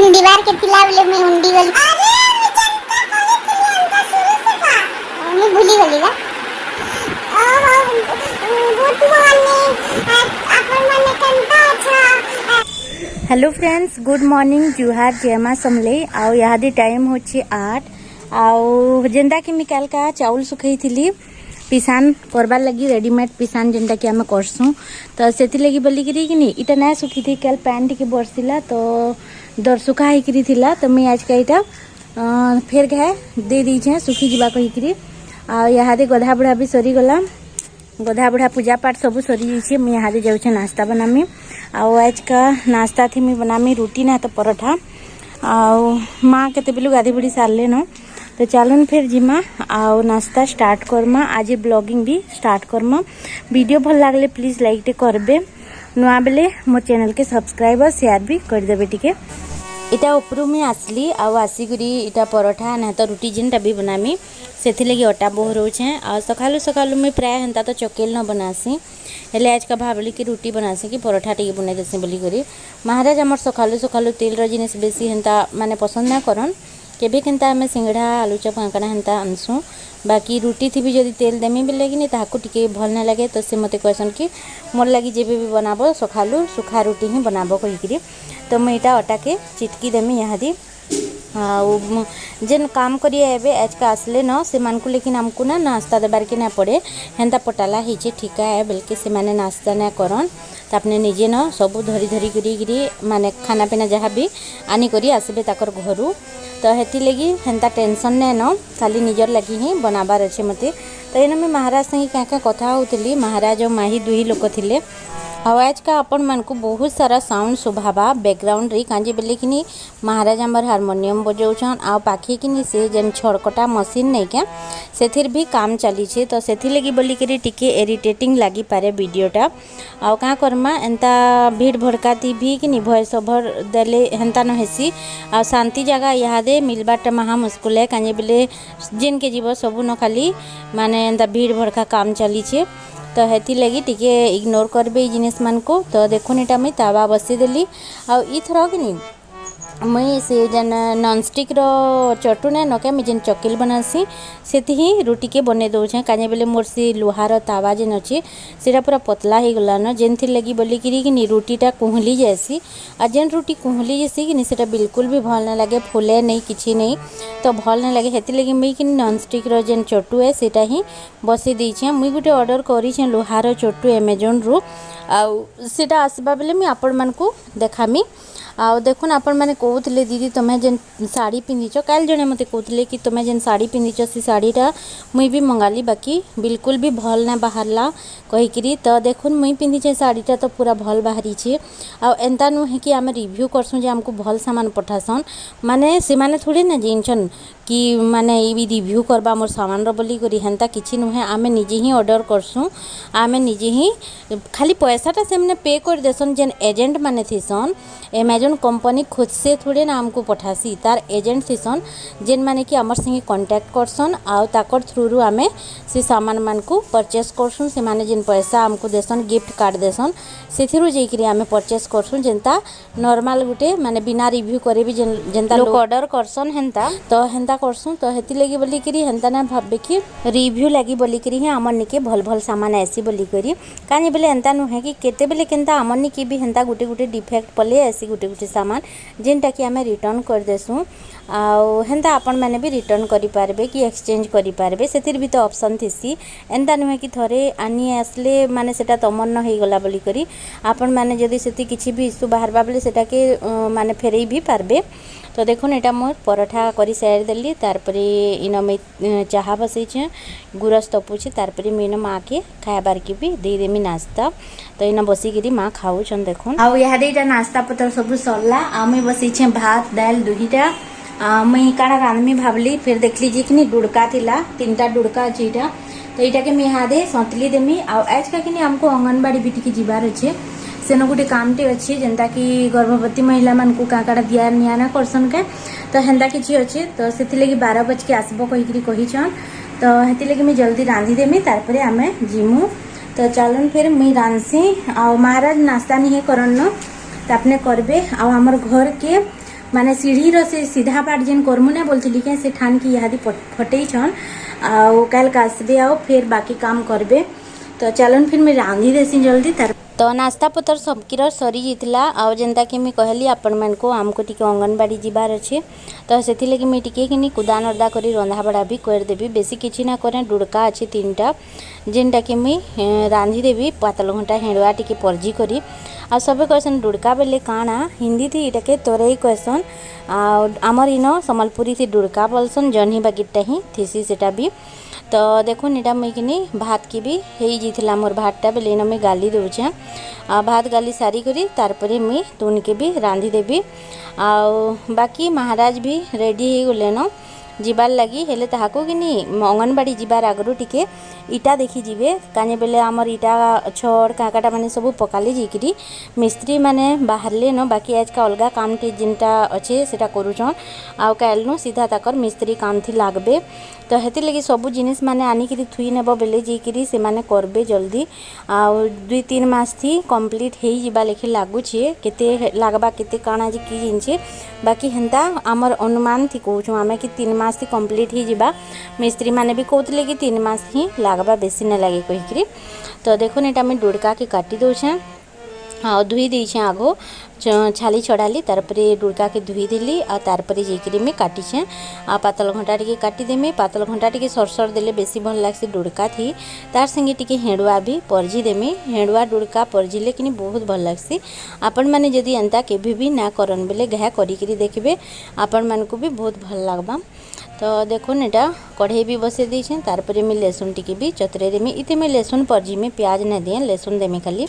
उंडी बार के थिला बोले मैं उंडी गली अरे मुझे शुरू से का मैं भूली गली ना गुड मॉर्निंग अपन माने कंटा अच्छा। हेलो फ्रेंड्स, गुड मॉर्निंग, जुहार जयमा समले। आउ यादी टाइम होची 8 आउ जेंदा कि मी काल का चाउल सुखई थिली पिसान करबार लगी रेडीमेड पिसान जेंदा कि आमे करसु तो सेति लगी बोली करी कि नी इटा ना सुखी थी काल पैंट के बरसिला तो दर सुखा ही करी थिला तो मैं आज का इटा फेर घाए दे दी छे सुखी जीवा कही करी। आ यादी गधा बुढ़ा भी सरी गला, गधा बुढ़ा पूजा पाठ सब सरी जाइए। मैं यहाँ जाऊँ नाश्ता बनामी। आउ आज का नाश्ता थी मैं बनामी रुटी ना तो परोठा। आउ माँ केते बेलू गाधी बुढ़ी सारे न तो चलन फिर जिमा आउ नाश्ता स्टार्ट करमा। आज ब्लॉगिंग भी स्टार्ट करमा। वीडियो भल लगले प्लीज लाइक टे करबे, नुआ बेले मो चैनल के सब्सक्राइब और शेयर भी कर देबे टिके। इटा उपरू में आसली आउ आसिकरी इटा परोठा ना तो रुटी जेनटा भी बनामी से लगी अटा बोह रोचे। आ सकालू सकालू मैं प्राय हेन्ता तो चकेल न बनासी हेले आज का भावली कि रुटी बनासी कि परोठा टी बना देसी बोली करी। महाराज आमर सकालू सकालू तेल जिनिस बेसी हेन्ता माने पसंद ना करन केबे केन्ता आमे सिंगड़ा आलू चप कांकड़ा हेन्ता आनसु। बाकी रुटी थी भी जदि तेल देमी बेले कि ताहाको टिके भल ना लगे तो से मते कहसन कि मोर लगी जेबे भी बनाबो सकालू सुखा रुटी ही बनाबो कहिकरी। तो मैं इटा अटा के चिटकी देमी यहादी जेन काम करिए एबे आज का आसले न से मान को लेकिन हमको ना नाश्ता देबार के ना पड़े हेन्ता पटाला हिचे ठीका है बल्कि से माने नाश्ता ना करन तो अपने निजे न सब धरी धरी करी माने खाना पीना जहाँ भी आनी करी आसबे ताकर घरू तो हेती लगी हेन्ता टेंशन ने न खाली निजर लगी ही बनाबार अच्छे मते। तो एना मैं महाराज संगे क्या क्या कथा होती महाराज और माही दुही लोक थिले। आज का अपन मन को बहुत सारा साउंड शुभावा बैकग्राउंड रे कांजे बेले कि महाराज आमर हारमोनियम बजाउछन आ पाखे कि से जेन छड़कटा मशीन नहीं क्या से भी काम चली छे तो से लगी बोली करी टिके इरिटेटिंग लगी पारे वीडियोटा। आ क्या करमा एंता भीड़ भड़काती भी कि भॉइस ओवर देले हेन्ता न हेसी आ शांति जगह इहादे मिलबाटा महा मुस्कुल है कांजे बेले जेन के जीव सबू न खाली माने एंता भीड़ भड़का काम चली छे तो हेती लगी टिके इग्नोर करबे जिनिस मान को। तो देखो नीटा मुई तावा बसी देली आ इथर कि नी मुई से जेन नॉनस्टिक रो चटू ना नके मुझे चकिल बनासी से ही रुटी के बने दौचे काजे बेले मोर से लुहार तावा जेन अच्छे से पूरा पतला हो गला न जेन थी लगी बोली कि रुटीटा कुहली जैसी आ जेन रुटी कुहली जैसी कि से बिल्कुल भी भल ना लगे फुले नहीं किसी नहीं तो भल ना लगे हेती लगी मुई कि नॉनस्टिक रो जेन चटू है सेटा ही बसी देछे। मुई गुटे ऑर्डर करी लुहार चटू अमेजन रु आउ सेटा आसबा बेले मुई आपण मान को देखामी। आ देखुन आपण मैंने कहते दीदी तुम्हें जेन साड़ी पिंधिच काल जड़े मत कहते कि तुम्हें जेन साड़ी पिंधिच से साड़ीटा मुई भी मंगाली बाकी बिल्कुल भी भल ना बाहरला कहीकि। तो देखुन मुई पिंधिचे साड़ीटा तो पूरा भल बाहरी छे आ एंता नुहे कि आम रिव्यू करसुँ जे आमको भल सामान पठासन माने से माने थोड़ी ना जानछन कि माने ये रिव्यू करबा मोर सामान रो बोली करी हेन्ता किछि नुहे आमे निजे ही ऑर्डर करसुँ आमे निजे ही खाली पैसाटा से मैंने पे कर देसन जेन एजेंट माने थीसन अमेजन कंपनी खुद से थोड़े ना हमको पठासी तार एजेंट थीसन जेन माने कि आमर संगे कांटेक्ट करसन आउ ताकर थ्रू रु आमे से सामान मान को परचेस करसुँ से माने जेन पैसा हमको देसन गिफ्ट कार्ड देसन सेथिरु जेकरी आमे परचेस करसुँ जेनता नॉर्मल गुटे माने बिना रिव्यू करे भी जेनता लोग ऑर्डर करसन हेन्ता तो हेन्ता करसुँ। तो हेती लगी बोली करी हेन्ता ना भाबे कि रिव्यू लगी बोली करी ही आमर निके भल भल सामान ऐसी बोली करी काहे बेले एंता नुहे कि केते बेले केनता आमर निके भी हेन्ता गुटे गुटे डिफेक्ट पले ऐसी गुटे गुटे सामान जेनटा कि आमे रिटर्न कर देसुँ आउ हेन्ता आपण मैंने भी रिटर्न करि पारबे कि एक्सचेंज करि पारबे सेतिर भी तो ऑप्शन थिसी एंता नुहे कि थरे आनी आसले माने सेटा तमन न हे गला बोली करी आपण माने जदी सेति किछि भी इशू बाहरबा बेले सेटा के माने फेरई भी पारबे। तो देखुन एटा मोर परोठा करी साइड देली तारपरे इन में चाहा बसैछे गुरस तपुछे तारपरे मीन माँ के खायाबार के भी दे देमी नाश्ता तो इन बसिकी माँ खाऊन देखुन आउ इहादे इटा नाश्ता पत्र सब सरला आ मुई बसैछे भात दाल दुहीटा मुई काड़ा रांधमी भावली फिर देखली जे कि डुड़का थिला 3टा डुड़का अछि इटा तो इटा के इहादे सतली देमी आउ आज का कि हमको अंगनबाड़ी भी टिके जिबार अच्छे सेनो गोटे कामटे अच्छे जेनता कि गर्भवती महिला मान को काकाड़ा दिया नियाना करसन के तो हेन्ता किछि अच्छे तो से लगी 12 बज के आसबो कहीकि कहीछन तो हेती लगी मुई जल्दी रांधि देमी तारपरे आमे जिमु। तो चलन फिर मुई रांधसी आ महाराज नाश्ता नहीं करन न तो अपने करबे आ हमर घर के माने सीढ़ी रो से सीधा बाट जेन करमु ने बोलथिली के से ठान की इहादी फटई छन आ काल कासबे आ फिर बाकी काम करबे। तो चलन फिर मैं रांधी देसी जल्दी तार तो नास्ता पतर सबकीर सरी जाइला आउ जेनता कि मैं कहली आपण मन को आमको टिके अंगनबाड़ी जीवार अच्छे तो से लगी मुझे टिके कि कुदा नर्दा करी रंधा बड़ा भी करदेवी बेसी किसी ना करें डुड़का अच्छे 3टा जेनटा कि मुई रांधी देवी पातल घंटा हेड़ुआ टिके परजी करी आ सब कहसन डुड़का बेले काଣା हिंदी थी इटा के तोरई कहसन आमर इन सम्बलपुरी थी डुड़का बोलसन जन्ही बागिटा ही थीसी सेटा भी। तो देखुन इटा मुई कि भात की भी हो जाइला मोर भातटा बेले इन मुई गाली दूचे भात गाली सारी करी तारपरे मुई तुन के भी रांधी देवी आ बाकी महाराज भी रेडी हो गले न जीवार लगी हेले ताहाको कि अंगनबाड़ी जीवार आगरू टिके इटा देखी जीवे काने बेले आमर इटा छड़ काकाटा माने सब पकाले जाइकरी मिस्त्री माने बाहरले न बाकी आज का अलगा काम टे जिनटा अच्छे सेटा करूछन आउ कालनु सीधा ताकर मिस्त्री काम थी लागबे। तो हेति लगी सब जिनिस माने आनिकरी थुई नेब बेले जाइकरी से माने करबे जल्दी आउ 2-3 मास थी कंप्लीट हे जिबा लेखे लागुछे केते लागबा केते काଣା जे की जिनछे बाकी हेंता आमर अनुमान थी कहूँ आमे कि 3 मास थी कंप्लीट ही जिबा मिस्त्री माने भी कहते कि 3 मास ही लागबा बेसी न लगे कहीकि। तो देखो एटा मैं डुड़का के काटी दौछे हाँ धुई देछे आगो छाली छड़ाली तारपरे डुड़का के धुई देली आ तारपरे जेकरी में काटीछे आ पातल घंटा टिके काटी देमी पातल घंटा टिके सरसर देले बेसी भल लागसी डुड़का थी तार संगे टिके हेड़ुआ भी परजी देमी हेड़ुआ डुड़का परजिले कि बहुत भल लागसी आपण माने जदि एंता केभी भी ना करन बेले घा करिकरी देखबे आपण मान को भी बहुत भल लागबा। तो देखो एटा कढ़ाई भी बसे देछे तारपरे में लहसुन टिके भी चतरे देमी इते में लहसुन परजी में प्याज ना दिए लहसुन देमी खाली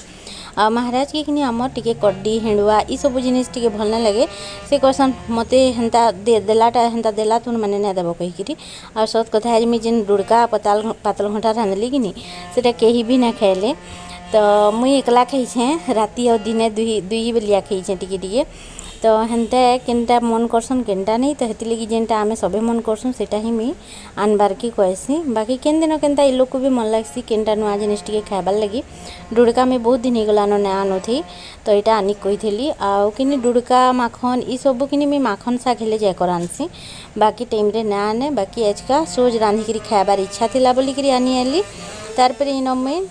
आ महाराज के कि आमर टिके कड्डी हेड़ुआ ई सब जिनिस टिके भल ना लगे से कहसन मते हेंता देलाटा हेंता देला तुन माने ना देबो कहीकरी आ सत कथा है मी जेन डुड़का पातल घंटा रांधली कि सेटा केही भी ना खाइले। तो मुई एकला खाइछे राति और दिने दुई बेलिया खाइछे टिके टिके तो हेंता केनटा मन करसन केनटा नहीं तो हेती लगी जेनटा आमे सबे मन करसन सेटा ही मुई आनबार की कहसी बाकी केन दिन केनता ई लोग को भी मन लागसी केनटा नुआ जिनिस टिके खाइबार लगी डुड़का में बहुत दिन होगलान ना आनो थी तो यहाँ आनिक कही आउ कि डुड़का माखन ई सब कि मुई माखन साग हेले जाकर आनसी बाकी टाइम रे ना आने बाकी आजका सोज रांधिकी खाइबार इच्छा थिला बोलिकरी आनी आली तारपरे इन मुई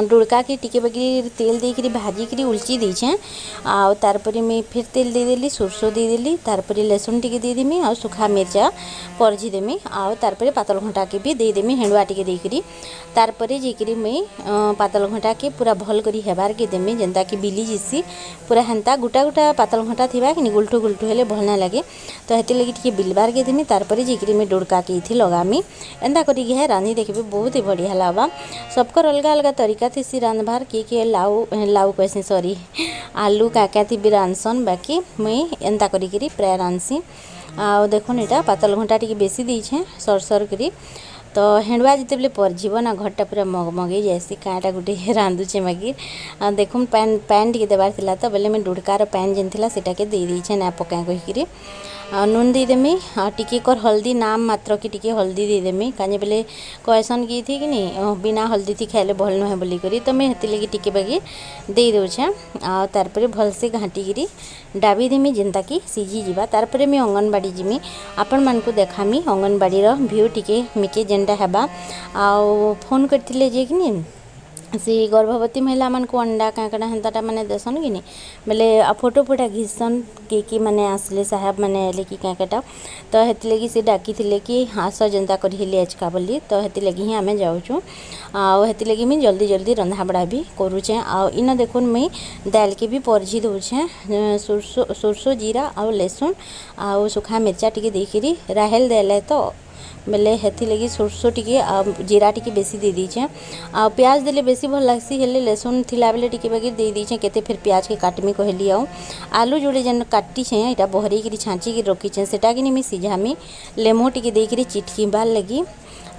डुड़का के टिके बगी तेल देकरी भाजिकी उलची देछे आ तारपरे में फिर तेल दे देली सरसों दे देली तारपरे लहसुन टिके दे देमी आ सुखा मिर्चा परजी देमी आ तारपरे पातल घंटा के भी दे देमी हेड़ुआ टिके देकरी तारपरे जेकरी मुई पातल घंटा के पूरा भल करी हेबार के देमी जेनता कि बिली जिसी पूरा हेंता गुटा गुटा पातल घंटा थिबा कि गुलटू गुलटू हेले भल ना लगे तो हेते लगी टिके बिलबार के देमी तारपरे जेकरी में डुड़का के इथि लगामी एंता करी है रांधी देखबे बहुत ही बढ़िया लागबा सबकर अलगा अलगा तरीका थी रांधबार किए लाउ कैसे सॉरी आलू काका थी भी रांधसन बाकी मुई एंता करी प्राय रांधसी आ देखो एटा पातल घंटा टिके बेसी देछे सरसर करी तो हेड़ुआ जिते बेले परजीव ना घरटा पूरा मगमगे जासी काँटा गुटे रांधुचे मागिर देखुन पैन टिके देवार थिला तो बेले मैं डुड़कार पैन जेन थिला सेटा के दे देछे ना पका कहीकरी नून दे देमी टिके कर हल्दी नाम मात्र कि टिके हल्दी दे देमी काजे बेले कहसन की थी कि बिना हल्दी थी खाइले भल नुहे बोली करी तो मैं हेती लगी टिके बागी दे दौछे आ तारपरे भलसे घाटिकी डाबी देमी जेनता कि सीझी जीवा तारपरे मैं अंगनबाड़ी जिमी आपण मान को देखामी अंगनबाड़ी व्यू टिके मिके जेनटा हेबा आ फोन करथिले जे कि से गर्भवती महिला मान को अंडा काकड़ा हेंताटा माने देसन कि बेले फोटो फोटा घिसन कि माने आसले साहेब माने आले कि काकटा तो हेती लगी से डाकी थिले कि हास जनता करी हेले आजका बोली तो हेती लगी ही आमे जाऊँ आ हेती लगी मुई जल्दी जल्दी रंधा बड़ा भी करूचे आ इन देखुन मुई दाल के भी परजी दौछे सरसों जीरा आ लहसुन आ सुखा मिर्चा टिके देकरी राहेल देले तो बेले हेती लगी सरसों टिके जीरा टिके बेसी दे दीचे आ प्याज देले बेसी भल लागसी हेले लहसुन थिला बेले टिके बागी दे दीचे केते फिर प्याज के काटमी कहली आलू जोड़े जेन काटी छे इटा बहरी करी छाँची की रखी छे सेटा कि मी सिझामी लेमो टिके देकरी चिटकी बार लगी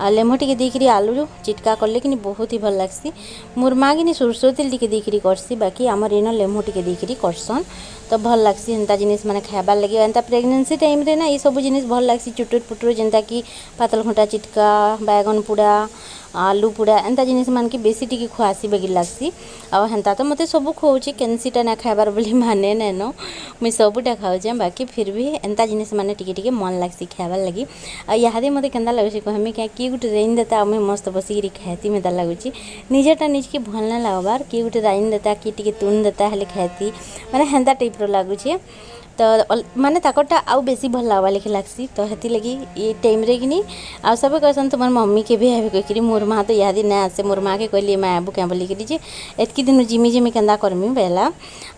आ लेमो टिके देकरी आलू चिटका करले कि बहुत ही भल लागसी मोर माँ कि सरसों तेल टिके देकरी करसी बाकी आमर इन लेमो टिके देकरी करसन तो भल लागसी हेंता जिनिस माने खाइबार लगे एंता प्रेगनेंसी टाइम रे ना ये सब जिनिस भल लागसी चुटुर पुटुर जेनता कि पातल घंटा चिटका बैगन पुड़ा आलू पुड़ा एंता जिनिस मान के बेसी टिके खुआसी बेगी लागसी आ हेंता तो मते सब खोउची केनसीटा ना खाइबार बोली माने नेनो मुई सबुटा खाउचे बाकी फिर भी एंता जिनिस माने टिके टिके मन लागसी खाइबार लगी आ यादे मते केंदा लागुची कहमी क्या कि गुटे रेन देता मुई मस्त बसिकी खाती मेता लागुची निजेटा निज के भल ना लागबार कि गुटे राइन देता कि टिके तुन देता हेले खाती माने हेंता टाइप रो लागुची तो माने ताकटा आउ बेसी भल लागवा लेखे लागसी तो हेती लगी ये टाइम रे कि आ सब कहसन तुम मम्मी के भी आबे करी मोर माँ तो याद ना आसे मोर माँ के कहली मैं आबू क्या बोली जे एतकी दिन जिमी जिमी केंदा करमी बेला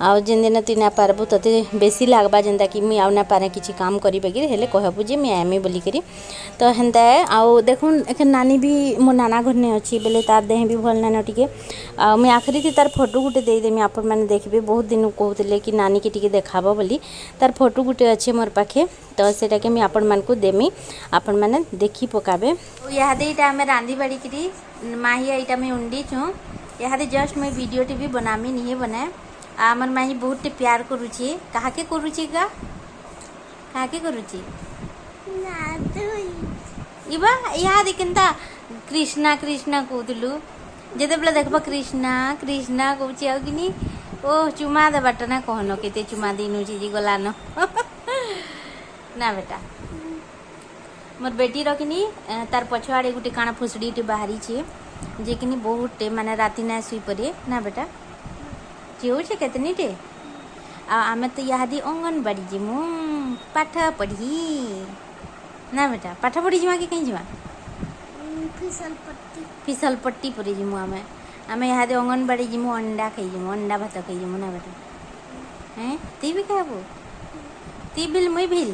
आ जेन दिन तु ना पारबू तते बेसी लागबा जेंता कि मुई आउ ना पारे किछि काम करी बेगी हेले कहबू जे मैं आमी बोली करी तो हेंता आउ देखुन एखन नानी भी मो नाना घर ने अछि बेले तार देह भी भल ना टिके आ मैं आखरी थी तार फोटो गुटे दे देमी आपण माने देखबे बहुत दिन कहउतले कि नानी के टिके देखाबो बोली तार फोटो गुटे अच्छे मोर पाखे तो सेटा के मैं आपण मान को देमी आपण माने देखी पकाबे यादे इटा हमें रांधी बाड़ी करी माही इटा मैं उंडी छु यादे जस्ट मैं वीडियो टी भी बनामी नहीं बनाए आमर माही बहुत प्यार करूची कहा के करूची इबा याद केनता कृष्णा कृष्णा कहतलु जेते बेला देखबा कृष्णा कृष्णा कहूची आ कि ओ चुमा दे बाट ना कहनो केते चुमा दिनु जी गलानो ना बेटा मोर बेटी रखनी तार पछुआड़े गुटे काना फुसड़ी टे बाहरी छे जे कि बहुत माने राति ना सुई परे ना बेटा जेउ छे केतनी टे आ आमे तो यादी अंगनबाड़ी जिमु पाठ पढ़ी ना बेटा पाठ पढ़ी जिमा के कहीं जिमा फिसल पट्टी परे जिमु आमे यादे अंगनबाड़ी जिमु अंडा खाई जिमु अंडा भात खाई जिमु ना बेटा हैं ती भी खाबो ती बिल मुई बिल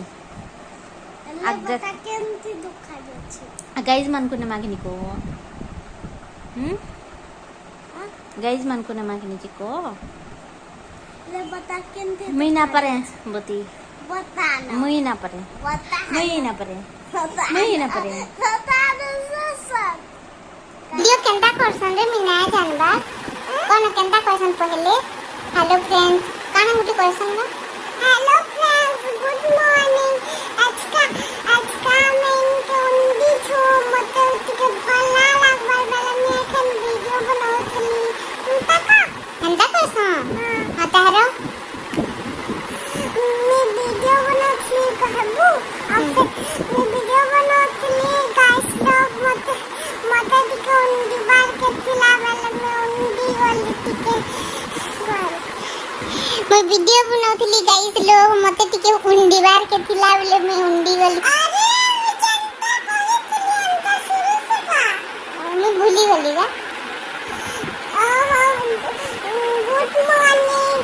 गाइज मान को ने मागिनी को गाइज मान को ने मागिनी को ले बता केनते मुई ना परे बती बता ना मुई ना परे मुई ना परे मुई ना परे वीडियो केनता करसन रे मिना जानबा कोन केनता करसन पहले हेलो फ्रेंड्स काना गुटी करसन ना हेलो फ्रेंड्स गुड मॉर्निंग आज का मैं इनके उंडी छो मते उठके भला लागबा बेला मैं एखन वीडियो बनाउतली केनता करसन हां तारो मैं वीडियो बनाउतली कहबू आपसे मैं वीडियो बनाउतली गाइस लोग मते टिके उंडी बार के खिलावेला मैं उंडी वाली टिके मैं वीडियो बनाउतली गाइस लोग मते टिके उंडी बार के खिलावेला मैं उंडी वाली अरे जनता कहतली अंता शुरू से का मैं भूली गली बा गुड मॉर्निंग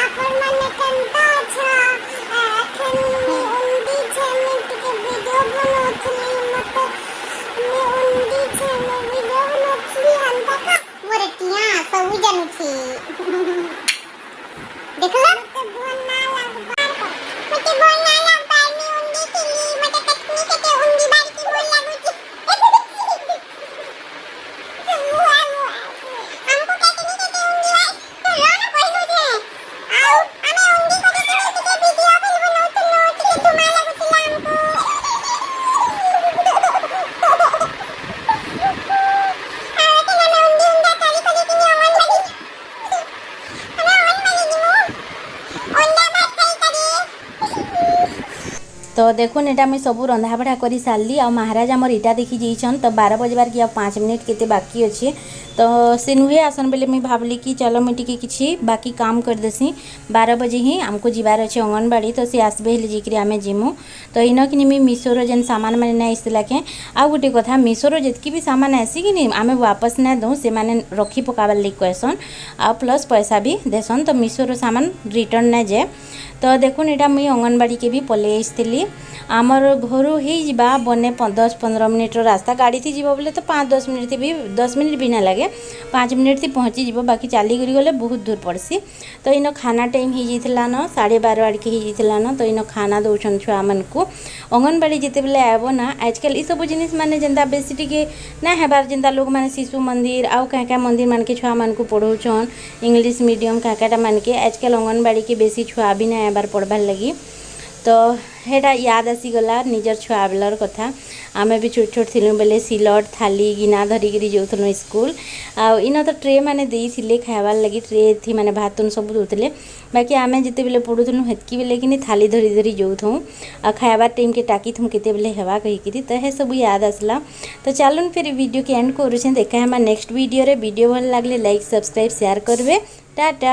अपन मने कंता छ एखन मैं उंडी छे मैं टिके वीडियो बनाउतली मते मैं उंडी छे मैं वीडियो बनाउतली अंता का मोरे टिया सब जानू छी देखला मते बोल ना लगबार मते बोल ना लगबार मैं उंडी थी मते तकनी के उंडी बार की बोल लागू छी हमको कहते नहीं कहते उंडी बार तो लोना पहिलो छे आओ हमें उंडी को के वीडियो भी बनाउत लो कि तुम्हारा लागू छी हमको तो देखुन एटा मुई सब रंधा बढ़ा करी सारली आ महाराज आमर इटा देखी जाइछन तो 12 बजबार की 5 मिनट केते बाकी अच्छे तो से नुहे आसन बेले मुई भावली कि चलो मुई टिके किछि बाकी काम कर देसी 12 बजे ही हमको जीवार अच्छे अंगनबाड़ी तो से आसबे हेले जिकरी आमे जिमु तो इन कि मुई मिशोर जेन सामान माने ना आइसला के आ गुटे कथा मिशोर जेतकी भी सामान आसी कि नहीं आमे वापस ना दो से माने रखी पकाबार लई कहसन आ प्लस पैसा भी देसन तो मिशोर सामान रिटर्न ना जाए तो देखुन एटा मुई अंगनबाड़ी के भी पले आइसली आमर घर हो बने 10-15 मिनट रास्ता गाड़ी थी जीव बोले तो 5-10 मिनट थी भी 10 मिनट भी ना लगे 5 मिनट थी पहुँची जीव बाकी चली गरी गले बहुत दूर पड़सी तो इन खाना टाइम हो जाता न 12:30 आड़के हो जाता न तो इन खाना दौन छुआ मान को अंगनबाड़ी जिते बेले आब ना आजकल ये सब जिनिस माने जेनता बेसी टिके ना हेबार जेनता लोग माने शिशु मंदिर आउ क्या मंदिर मान के छुआ मान को पढ़ाऊन इंग्लिश मीडियम क्या मान के आजकल अंगनबाड़ी के बेसी छुआ भी ना हेबार पढ़बार लगी तो हेटा याद आसीगला निजर छुआ बेलर कथा आमे भी छोट छोट थिलु बेले सिलट थाली गिना धरिकी जाऊँ स्कूल इन तो ट्रे मैंने देते खाइबार लगी ट्रे थी माने भात सब दूसरे बाकी आमे जिते बेले पढ़ुलु हेतकी बेले कि थाली धरी धरी जाऊँ खाइबार टाइम के टाकी थूँ केते बेले हेवा कहीकि तो हे सब याद आसला। तो चलून फिर वीडियो के एंड करुचे देखा है नेक्स्ट वीडियो रे। वीडियो भल लगले लाइक सब्सक्राइब शेयर करबे। टाटा।